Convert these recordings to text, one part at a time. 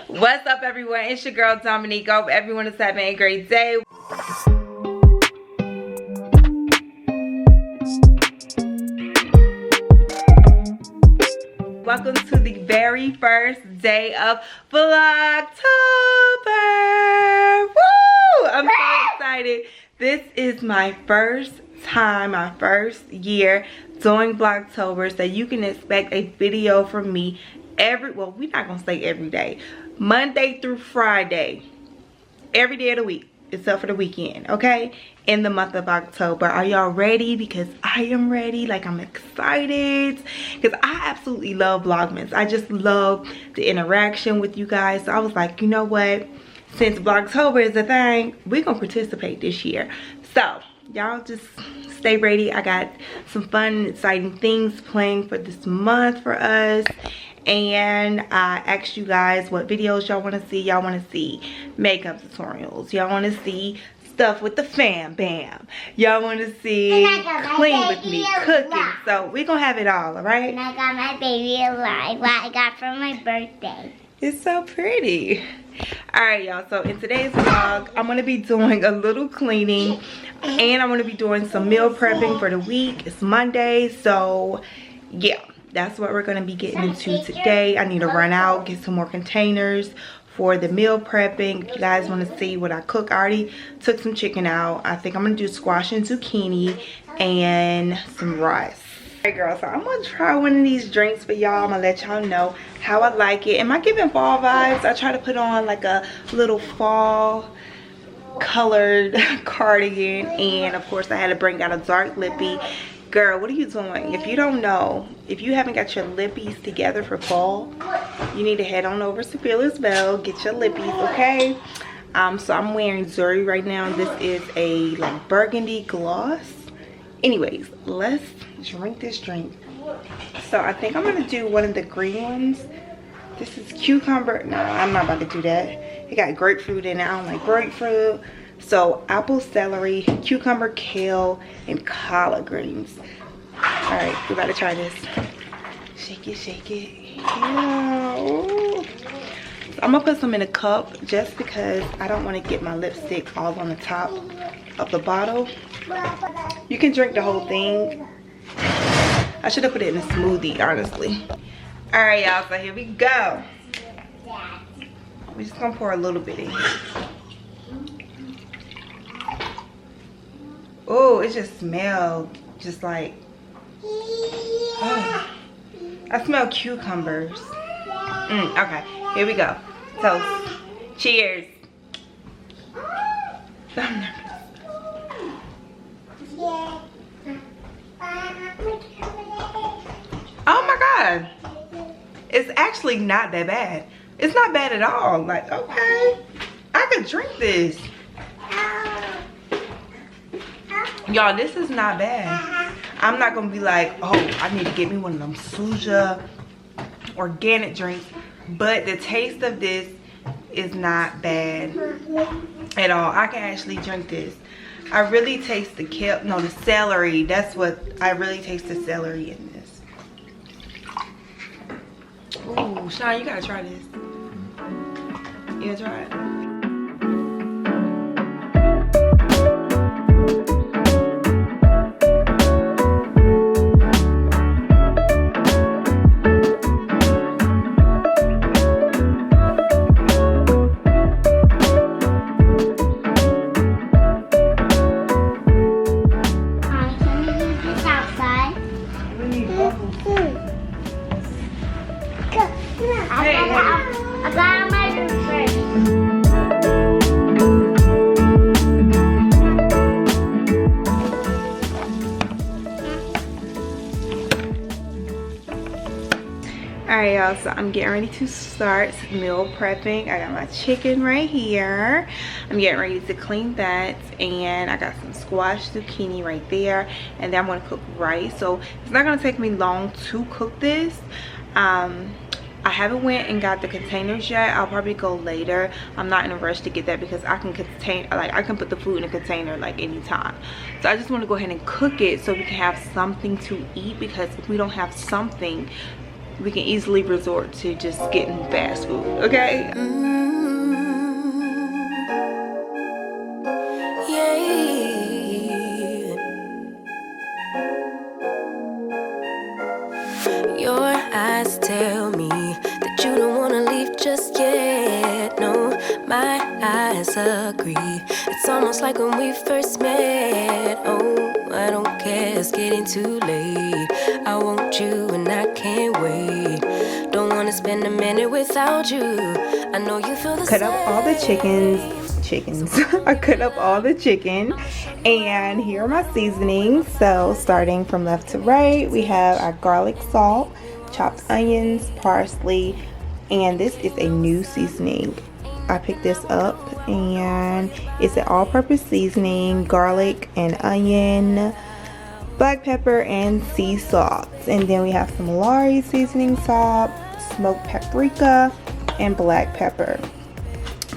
What's up, everyone? It's your girl Domonique. I hope everyone is having a great day. Welcome to the very first day of Vlogtober. Woo! I'm so excited. This is my first time, my first year doing Vlogtober, so you can expect a video from me well, we're not gonna say every day, Monday through Friday, every day of the week except for the weekend, okay, in the month of October. Are y'all ready? Because I am ready. Like, I'm excited because I absolutely love Vlogmas. I just love the interaction with you guys. So I was like, you know what, since Vlogtober is a thing, we're gonna participate this year. So y'all just stay ready. I got some fun, exciting things planned for this month for us. And I asked you guys what videos y'all want to see. Y'all want to see makeup tutorials. Y'all want to see stuff with the fam bam. Y'all want to see clean with me, cooking. So we're going to have it all right? And I got my baby alive, what I got for my birthday. It's so pretty. Alright, y'all, so in today's vlog, I'm going to be doing a little cleaning. And I'm going to be doing some meal prepping for the week. It's Monday, so yeah. That's what we're going to be getting into today. I need to run out, get some more containers for the meal prepping. If you guys want to see what I cook, I already took some chicken out. I think I'm going to do squash and zucchini and some rice. Alright, girl, so I'm going to try one of these drinks for y'all. I'm going to let y'all know how I like it. Am I giving fall vibes? I try to put on like a little fall colored cardigan. And of course, I had to bring out a dark lippy. Girl, what are you doing? If you don't know, if you haven't got your lippies together for fall, you need to head on over to Belle, get your lippies, okay? So I'm wearing Zuri right now. This is a like burgundy gloss. Anyways, let's drink this drink. So I think I'm gonna do one of the green ones. This is cucumber. No, I'm not about to do that. It got grapefruit in it. I don't like grapefruit. So apple, celery, cucumber, kale, and collard greens. All right, we about to try this. Shake it, shake it. Yeah. So I'm gonna put some in a cup just because I don't want to get my lipstick all on the top of the bottle. You can drink the whole thing. I should have put it in a smoothie, honestly. All right, y'all, so here we go. We're just gonna pour a little bit in here. Oh, it just smells just like, oh, I smell cucumbers. Okay, here we go. So, cheers. I'm nervous. Oh my God. It's actually not that bad. It's not bad at all. Like, okay, I could drink this. Y'all, this is not bad. I'm not gonna be like, oh, I need to get me one of them Suja organic drinks, but the taste of this is not bad at all. I can actually drink this. I really taste the the celery. That's what I really taste, the celery in this. Ooh, Sean, you gotta try this. You gotta try it. Alright, y'all, so I'm getting ready to start meal prepping. I got my chicken right here. I'm getting ready to clean that, and I got some squash zucchini right there, and then I'm going to cook rice. So it's not going to take me long to cook this. I haven't went and got the containers yet. I'll probably go later. I'm not in a rush to get that because I can I can put the food in a container like anytime. So I just want to go ahead and cook it so we can have something to eat, because if we don't have something, we can easily resort to just getting fast food, okay? Your eyes tell me that you don't wanna leave just yet. No, my eyes agree. It's almost like when we first met. Oh, I don't care, it's getting too late. I want you and I can't wait. Don't wanna spend a minute without you. I know you feel the same. Cut up all the chickens. I cut up all the chicken, and here are my seasonings. So starting from left to right, we have our garlic salt, chopped onions, parsley, and this is a new seasoning. I picked this up, and it's an all-purpose seasoning: garlic and onion, black pepper, and sea salt. And then we have some Lari seasoning salt, smoked paprika, and black pepper.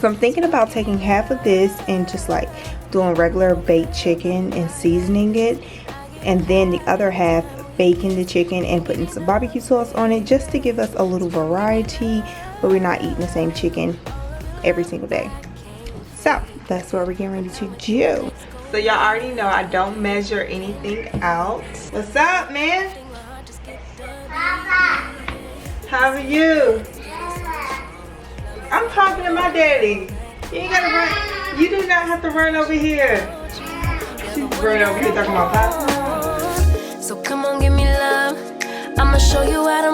So I'm thinking about taking half of this and just like doing regular baked chicken and seasoning it, and then the other half baking the chicken and putting some barbecue sauce on it, just to give us a little variety where we're not eating the same chicken every single day. So that's what we're getting ready to do. So y'all already know I don't measure anything out. What's up, man? Papa. How are you? I'm talking to my daddy. You ain't gotta run. You do not have to run over here. She's running over here talking about Papa. So come on, give me love. I'ma show you how to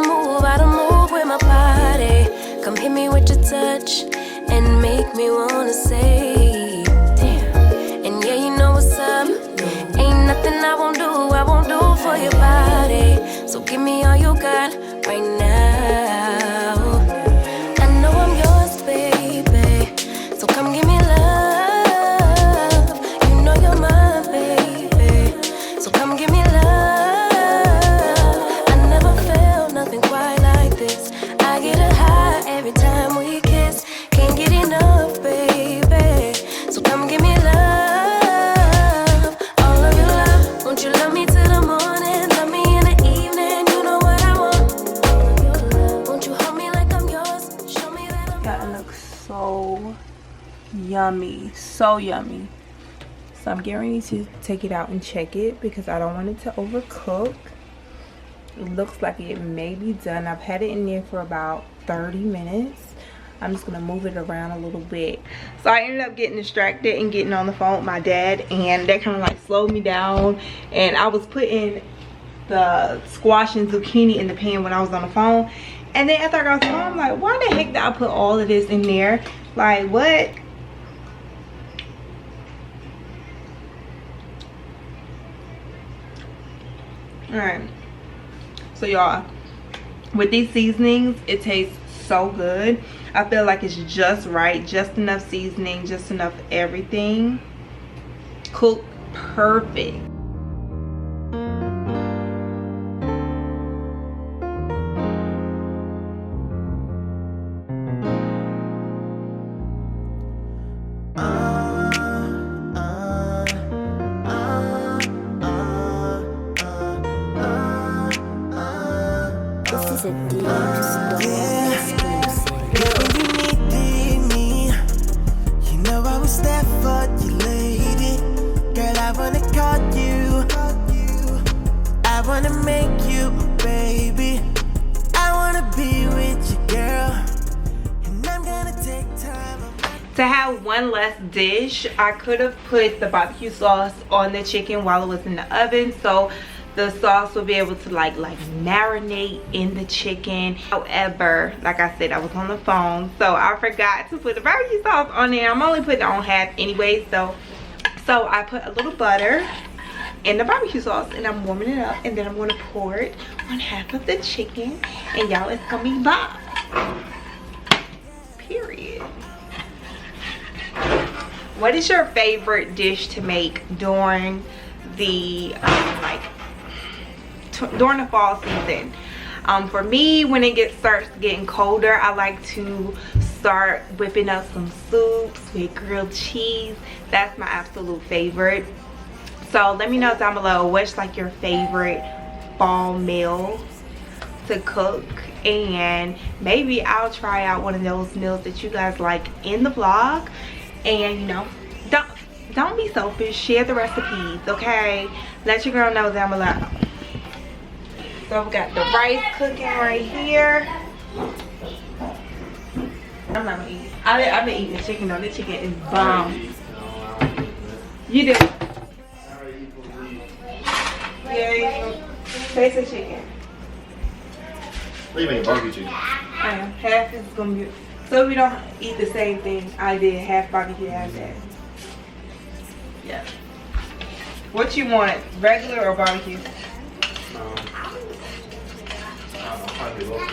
move with my body. Come hit me with your touch and make me wanna say, damn. And yeah, you know what's up. Ain't nothing I won't do for your body. So give me all you got right now. I know I'm yours, baby. So come give me love. You know you're mine, baby. So come give me love. I never felt nothing quite like this. I get a high every time we kiss. Can't get enough, baby. So come give me love. All of your love. Won't you love me till the morning? Love me in the evening. You know what I want. All of your love. Won't you hold me like I'm yours? Show me that I'm That looks so yummy, so yummy. So I'm getting ready to take it out and check it because I don't want it to overcook. It looks like it may be done. I've had it in there for about 30 minutes. I'm just gonna move it around a little bit. So I ended up getting distracted and getting on the phone with my dad, and that kind of like slowed me down. And I was putting the squash and zucchini in the pan when I was on the phone. And then after I got off the phone, I'm like, why the heck did I put all of this in there? Like, what? Alright. So y'all, with these seasonings, it tastes so good. I feel like it's just right, just enough seasoning, just enough everything. Cooked perfect. To have one less dish, I could have put the barbecue sauce on the chicken while it was in the oven, so the sauce will be able to like marinate in the chicken. However, like I said, I was on the phone, so I forgot to put the barbecue sauce on there. I'm only putting it on half anyway, so I put a little butter in the barbecue sauce, and I'm warming it up, and then I'm going to pour it on half of the chicken, and y'all, it's gonna be bomb. Period. What is your favorite dish to make during the during the fall season? For me, when it starts getting colder, I like to start whipping up some soups with grilled cheese. That's my absolute favorite. So let me know down below, what's like your favorite fall meal to cook, and maybe I'll try out one of those meals that you guys like in the vlog. And you know, don't be selfish, share the recipes, okay? Let your girl know down below. So we got the rice cooking right here. I'm not gonna eat it. I've been eating the chicken though. The chicken is bomb. You do. Yeah, taste the chicken. What do you mean, barbecue chicken? Half is gonna be. So we don't eat the same thing. I did half barbecue, half that. Yeah. What you want? Regular or barbecue? Probably both.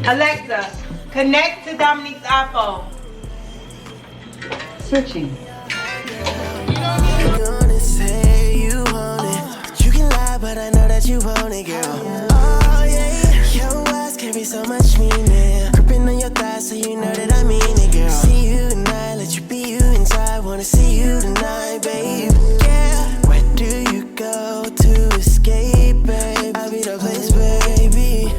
Alexa, connect to Dominique's iPhone. Switching. Gonna say you want it. You can lie, but I know that you want it, girl. Oh yeah, your eyes carry so much meaning. Gripping on your thighs, so you know that I mean it, girl. See you tonight, let you be you inside. Wanna see you tonight, babe. Yeah, where do you go to escape, babe? I'll be the place, baby.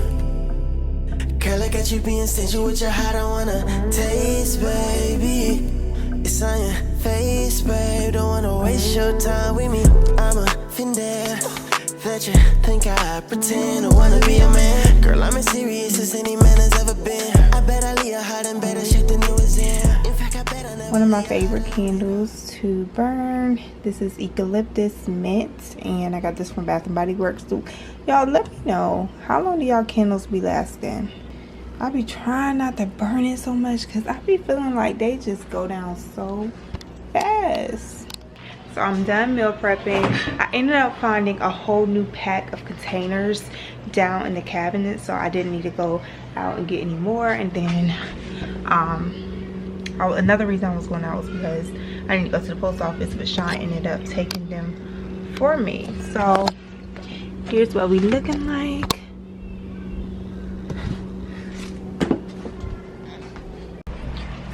Girl, I got you being stingy with your heart. I wanna taste, baby. It's on your face, babe. Don't wanna waste your time with me. I'm offended that you think I pretend to wanna be a man. Girl, I'm as serious as any man has ever been. I bet I leave your heart in better shape than it was in. In fact, I bet I never. One of my favorite candles to burn. This is eucalyptus mint, and I got this from Bath and Body Works too. Y'all, let me know, how long do y'all candles be lasting? I be trying not to burn it so much because I be feeling like they just go down so fast. So I'm done meal prepping. I ended up finding a whole new pack of containers down in the cabinet, so I didn't need to go out and get any more. And then another reason I was going out was because I didn't go to the post office, but Sean ended up taking them for me. So here's what we looking like.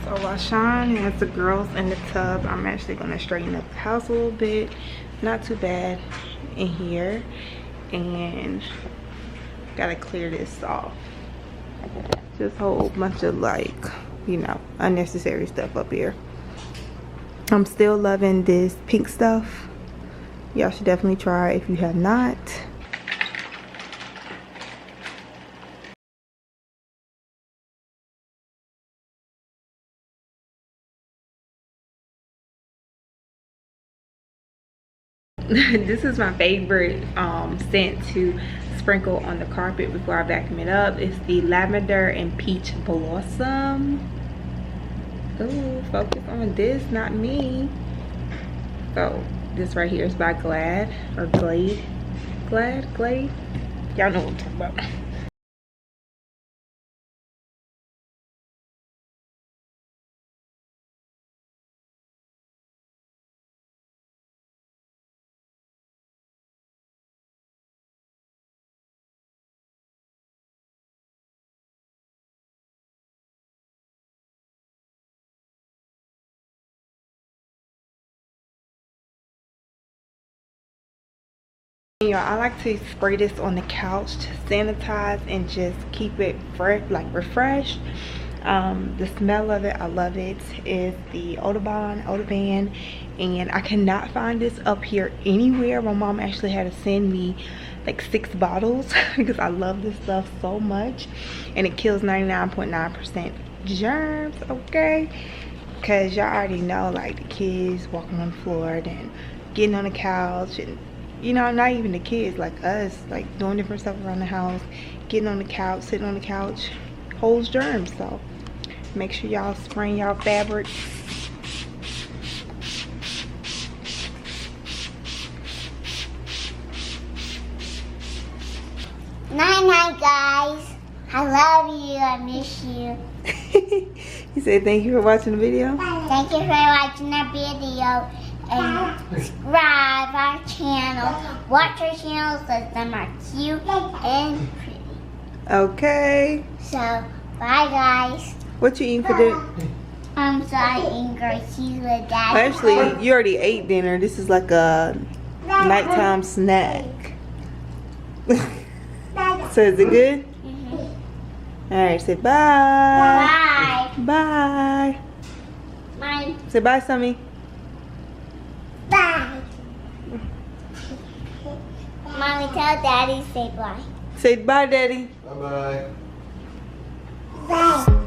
So while Sean has the girls in the tub, I'm actually gonna straighten up the house a little bit. Not too bad in here, and gotta clear this off. Just a whole bunch of, like, you know, unnecessary stuff up here. I'm still loving this pink stuff. Y'all should definitely try if you have not. This is my favorite scent to sprinkle on the carpet before I vacuum it up. It's the lavender and peach blossom. Ooh, focus on this, not me. So this right here is by Glad or Glade. Glade. Y'all know what I'm talking about. Y'all, I like to spray this on the couch to sanitize and just keep it fresh, like refreshed. The smell of it, I love it, is the Odoban, and I cannot find this up here anywhere. My mom actually had to send me like 6 bottles because I love this stuff so much, and it kills 99.9% germs, okay? Cause y'all already know, like, the kids walking on the floor, then getting on the couch, and you know, not even the kids, like us, like doing different stuff around the house, getting on the couch, sitting on the couch, holds germs. So make sure y'all spraying y'all fabric. Night night, guys. I love you. I miss you. You said thank you for watching the video. Thank you for watching our video. And subscribe our channel. Watch our channel so them are cute and pretty. Okay. So, bye guys. What you eating for dinner? I'm sorry, Ingrid. She's with Daddy. Actually, you already ate dinner. This is like a nighttime snack. So is it good? Alright, say bye. Bye. Bye. Bye. Say bye, Sammy. Bye. Mommy, tell Daddy say bye. Say bye, Daddy. Bye-bye. Bye.